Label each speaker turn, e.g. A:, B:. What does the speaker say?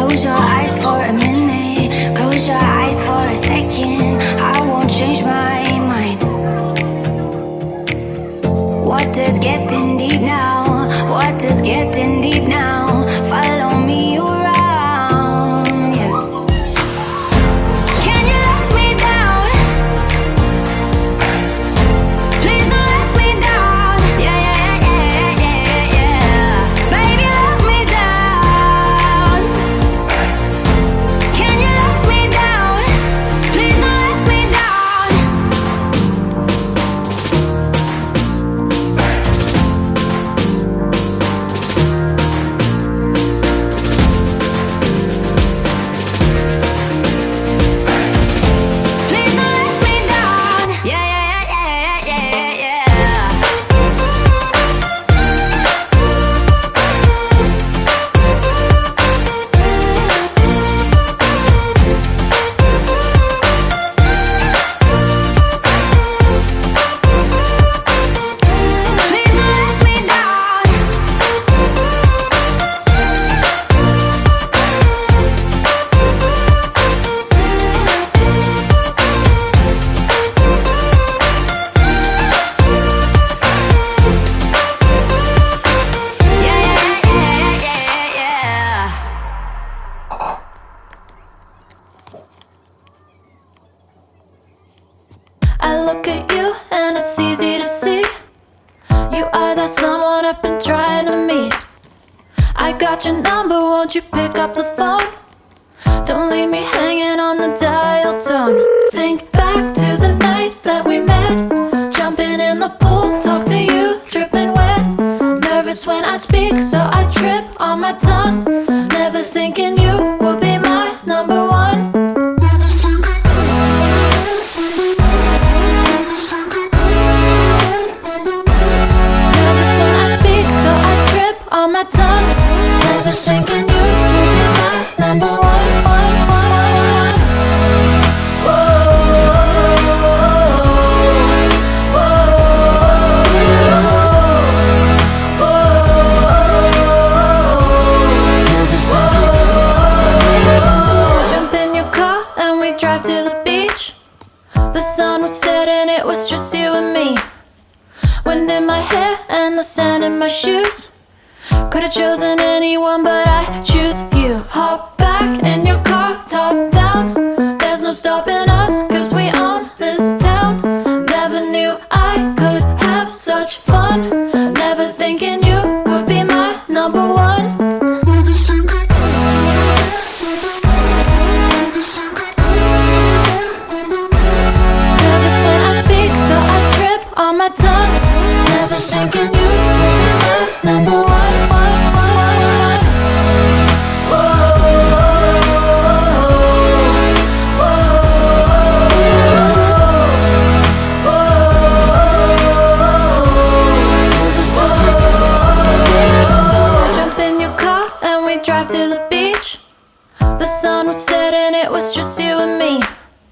A: Close your eyes for a minute, close your eyes for a second. I won't change my mind. What does getting deep now? What does getting deep now? Follow me around, yeah. Can you let me down? Please don't let me down. Yeah, yeah, yeah, yeah, yeah. Baby, let me down. Can you let me down? Please don't let me down. Please don't let me down. Yeah, yeah, yeah, yeah, yeah, yeah. Please don't let me down. Yeah, yeah, yeah, yeah, yeah.
B: I look at you and it's easy to see. You are that someone I've been trying to meet. I got your number, won't you pick up the phone? Don't leave me hanging on the dial tone. Think back to the night that we met. Jumping in the pool, talk to you, dripping wet. Nervous when I speak, so I trip on my tongue. Never thinking you would be my number one. Nervous when I speak, so I trip on my tongue. Never thinking you would be my number one, one, one, one. Whoa, whoa. Jump in your car and we drive to the beach. The sun was setting, it was just you and me. Wind in my hair and the sand in my shoes. Could've chosen anyone, but I choose you. Hop back in your car, top down. There's no stopping us, cause we own this town. Never knew I could have such fun. Never thinking you would be my number one. Nervous when I speak, so I trip on my tongue. Never thinking you would be my number one, one, one, one. Whoa, whoa. Jump in your car and we drive to the beach. The sun was setting, it was just you and me.